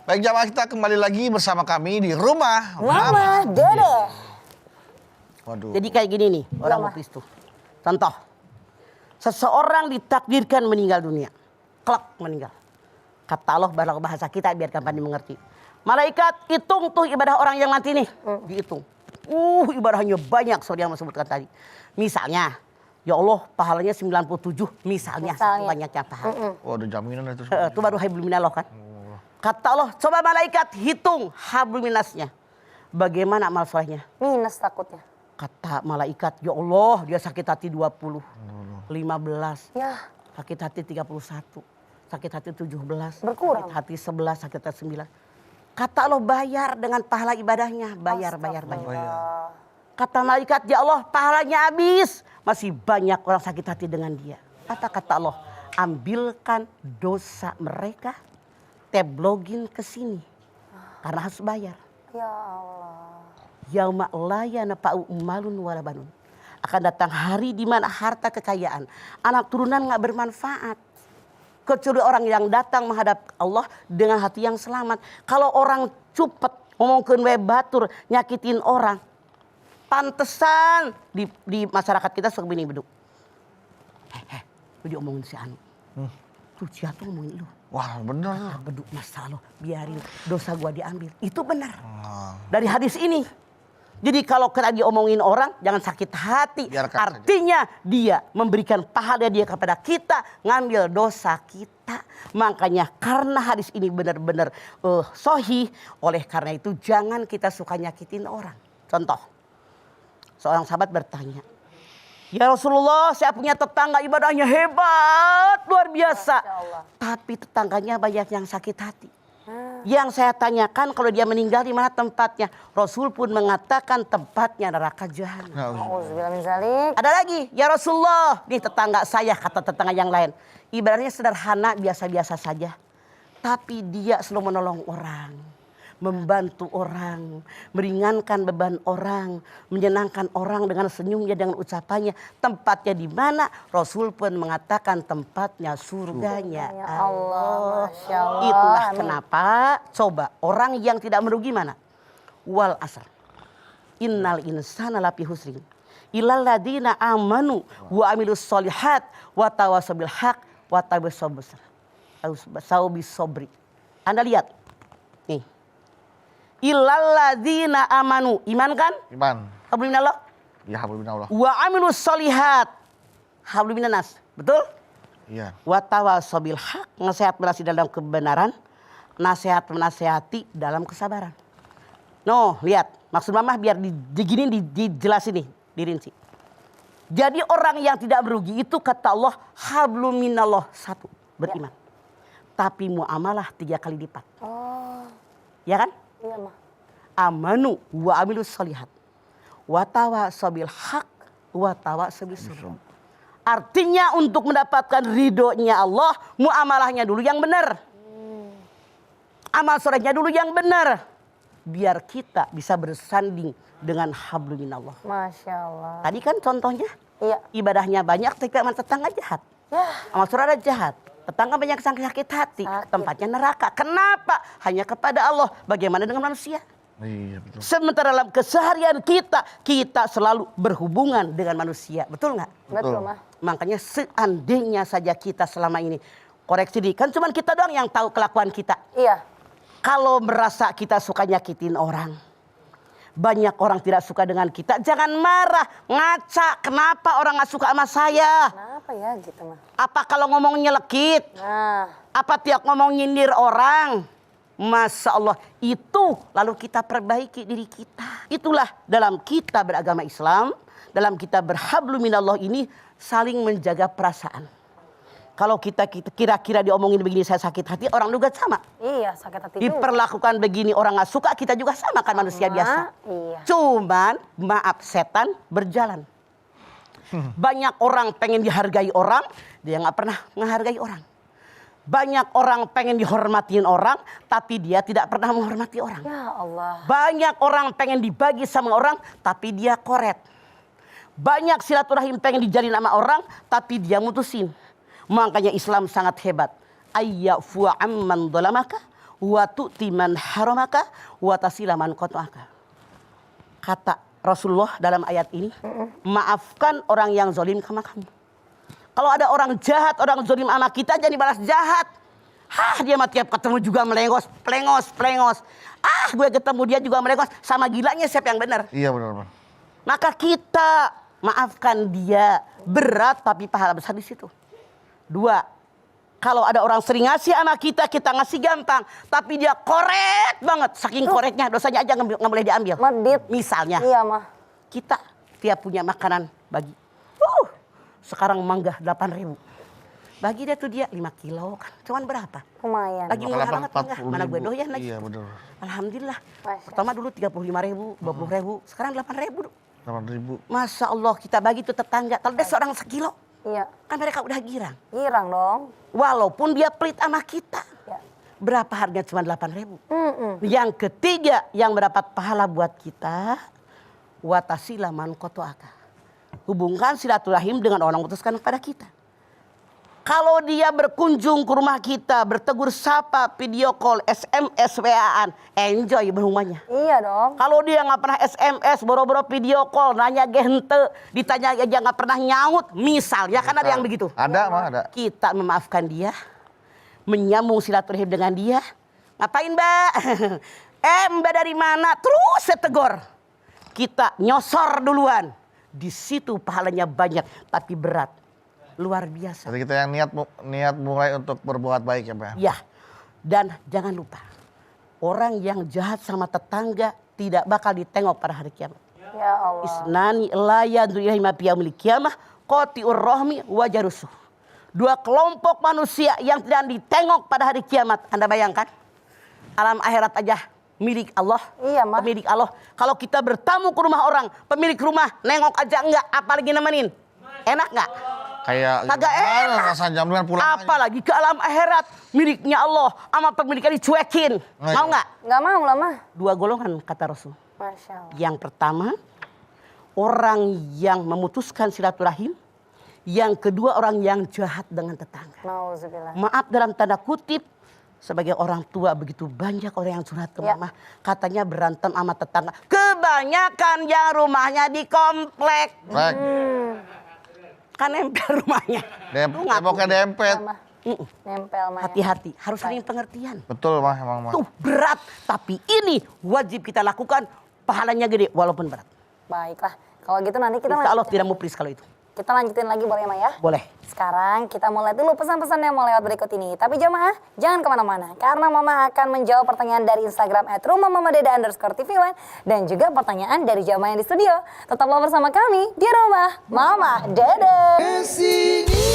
Baik jamaah, kita kembali lagi bersama kami di rumah Mama Dede. Waduh. Jadi kayak gini nih orang baptis tuh. Contoh, seseorang ditakdirkan meninggal dunia, kelak meninggal. Kata Allah bahasa kita biar kapan dimengerti. Malaikat hitung tuh ibadah orang yang mati nih, dihitung. Ibadahnya banyak, saudara yang sebutkan tadi. Misalnya, ya Allah pahalanya 97 misalnya. Banyaknya pahala. Waduh, jaminan itu. Itu baru hablum minallah kan. Kata Allah, coba malaikat hitung hablum minasnya. Bagaimana amal solehnya? Minus takutnya. Kata malaikat, ya Allah dia sakit hati 20, 15, Ya. sakit hati 31, sakit hati 17, Berkurang. sakit hati 11, sakit hati 9. Kata Allah bayar dengan pahala ibadahnya, bayar. Kata malaikat, ya Allah pahalanya habis, masih banyak orang sakit hati dengan dia. Kata Allah, ambilkan dosa mereka, teblogin ke sini, karena harus bayar. Ya Allah. Yauma la yanfa'u malun wala banun. Akan datang hari di mana harta kekayaan, anak turunan nggak bermanfaat. Kecuali orang yang datang menghadap Allah dengan hati yang selamat. Kalau orang cupet, ngomongkeun we batur, nyakitin orang. Pantesan di masyarakat kita suka begini beduk. Lu diomongin si Anu. Tuh siapa ngomongin lu? Wah, bener. Beduk masalah lo, biarin dosa gua diambil. Itu benar. Dari hadis ini. Jadi kalau kena diomongin orang, jangan sakit hati. Biarkan Artinya dia memberikan pahala dia kepada kita, ngambil dosa kita. Makanya karena hadis ini benar-benar sahih, oleh karena itu jangan kita suka nyakitin orang. Contoh, seorang sahabat bertanya, ya Rasulullah, saya punya tetangga ibadahnya hebat, luar biasa. Tapi tetangganya banyak yang sakit hati. Yang saya tanyakan kalau dia meninggal di mana tempatnya? Rasul pun mengatakan tempatnya neraka jahanam. Auzubillah min dzalik. Ada lagi, ya Rasulullah, nih tetangga saya, kata tetangga yang lain. Ibadahnya sederhana, biasa-biasa saja. Tapi dia selalu menolong orang, membantu orang, meringankan beban orang, menyenangkan orang dengan senyumnya, dengan ucapannya. Tempatnya di mana? Rasul pun mengatakan tempatnya surganya Allah. Masya Allah. Itulah Amin. kenapa coba orang yang tidak merugi mana? Wal asr. Innal insana lafi husrin. Illal ladina amanu wa amilus solihat wa tawasaw bil haq wa tawasaw bis sabri. Anda lihat. Nih. Illalladzina amanu, iman kan? Iman. Hablum minallah. Ya, hablum minallah. Wa amilus solihat. Hablum minanas. Betul? Iya. Wa tawasaw bil haq, nasihat berasi dalam kebenaran, nasihat menasihati dalam kesabaran. No, lihat. Maksud mama biar dijelasin nih, dirinci. Jadi orang yang tidak merugi itu kata Allah hablum minallah, satu, beriman. Tapi muamalah 3 kali lipat. Oh. Ya kan? Iya mah. Amanu wa amilus solihat wa tawasaw bil haq wa tawasaw bis sabr. Artinya untuk mendapatkan ridhonya Allah, muamalahnya dulu yang benar. Amal solehnya dulu yang benar. Biar kita bisa bersanding dengan hablum minallah. Masya Allah. Tadi kan contohnya, Iya. ibadahnya banyak tapi amal tetangga jahat. Ya. Amal saudara jahat. Tetangga banyak sakit hati. Tempatnya neraka. Kenapa? Hanya kepada Allah. Bagaimana dengan manusia? Iya, betul. Sementara dalam keseharian kita selalu berhubungan dengan manusia. Betul nggak? Betul mah. Makanya seandainya saja kita selama ini, koreksi diri, kan cuma kita doang yang tahu kelakuan kita. Iya. Kalau merasa kita suka nyakitin orang, banyak orang tidak suka dengan kita, jangan marah, ngaca. Kenapa orang nggak suka sama saya? Kenapa ya gitu mah? Apa kalau ngomong nyelekit? Nah. Apa tiap ngomong nyindir orang? Masya Allah, itu lalu kita perbaiki diri kita. Itulah dalam kita beragama Islam, dalam kita berhablum minallah ini saling menjaga perasaan. Kalau kita kira-kira diomongin begini saya sakit hati, orang juga sama. Iya, sakit hati juga. Diperlakukan begini orang nggak suka, kita juga sama kan manusia biasa. Iya. Cuman maaf, setan berjalan. Banyak orang pengen dihargai orang, dia nggak pernah menghargai orang. Banyak orang pengen dihormatin orang, tapi dia tidak pernah menghormati orang. Ya Allah. Banyak orang pengen dibagi sama orang, tapi dia koret. Banyak silaturahim pengen dijalin sama orang, tapi dia mutusin. Makanya Islam sangat hebat. Ayyafu amman dhalamaka wa tu'ti man haramaka wa tasila man qata'aka. Kata Rasulullah dalam ayat ini, maafkan orang yang zalim sama kamu. Kalau ada orang jahat, orang zalim sama kita, jangan dibalas jahat. Dia mah tiap ketemu juga pelengos. Gue ketemu dia juga melengos. Sama gilanya siapa yang benar? Iya benar, Bang. Maka kita maafkan dia. Berat tapi pahala besar di situ. 2, kalau ada orang sering ngasih sama kita ngasih gampang. Tapi dia korek banget. Saking koreknya dosanya aja nggak boleh diambil. Medit. Misalnya, Iya mah. kita tiap punya makanan bagi. Sekarang mangga 8.000. Bagi dia tuh dia 5 kilo kan. Cuman berapa? Lumayan. Lagi murah banget mangga. Mana gue doyan lagi. Iya benar. Alhamdulillah. Masya. Pertama dulu 35.000, 20.000. Sekarang 8.000. 8.000. Masya Allah kita bagi tuh tetangga. Kalau dia seorang sekilo. Iya. Kan mereka udah girang. Girang dong. Walaupun dia pelit sama kita. Ya. Berapa harganya cuma 8.000. Yang ketiga yang mendapat pahala buat kita. Watasila man qata'aka. Hubungkan silaturahim dengan orang yang memutuskan kepada kita. Kalau dia berkunjung ke rumah kita, bertegur sapa, video call, SMS, WA-an, enjoy berhubungannya. Iya dong. Kalau dia nggak pernah SMS, boro-boro video call, nanya gente, ditanya aja nggak pernah nyaut, misalnya kan ada yang begitu. Ada mah ada. Kita memaafkan dia, menyambung silaturahim dengan dia. Ngapain Mbak? Mbak dari mana? Terus saya tegur. Kita nyosor duluan. Di situ pahalanya banyak, tapi berat. Luar biasa. Jadi kita yang niat mulai untuk berbuat baik ya, Pak. Ya, dan jangan lupa. Orang yang jahat sama tetangga tidak bakal ditengok pada hari kiamat. Ya Allah. Isnani la yadru ilahi ma fiyamil qiyamah qati'ur rahmi wa jarusuh. 2 kelompok manusia yang tidak ditengok pada hari kiamat. Anda bayangkan? Alam akhirat aja milik Allah. Iya, Mah. Pemilik Allah. Kalau kita bertamu ke rumah orang, pemilik rumah nengok aja enggak, apalagi nemenin. Enak enggak? Kayak Kagak gimana enak. rasanya jaminan pulang aja. Apalagi ke alam akhirat miliknya Allah, sama pemiliknya dicuekin. Nah, Mau iya. enggak? Nggak mau lah mah. 2 golongan kata Rasul. Masya Allah. Yang pertama, orang yang memutuskan silaturahim. Yang kedua, orang yang jahat dengan tetangga. Nauzubillah. Maaf dalam tanda kutip, sebagai orang tua begitu banyak orang yang curhat ke Ya. mama. Katanya berantem sama tetangga. Kebanyakan yang rumahnya di komplek. Baik. Kan nempel rumahnya. Lu ngaku. Temboknya dempet. Mah. Nempel mah. Ya. Hati-hati, harus saling pengertian. Betul mah emang mah. Tuh berat, tapi ini wajib kita lakukan. Pahalanya gede walaupun berat. Baiklah. Kalau gitu nanti kita Insya Allah lanjutin. tidak mupris kalau itu. Kita lanjutin lagi boleh Mah ya? Boleh. Sekarang kita mulai dulu pesan-pesan yang mau lewat berikut ini. Tapi jamaah jangan kemana-mana. Karena Mama akan menjawab pertanyaan dari Instagram @rumahmamadeda_tv1. Dan juga pertanyaan dari jamaah yang di studio. Tetaplah bersama kami di Rumah Mama Deda. Di sini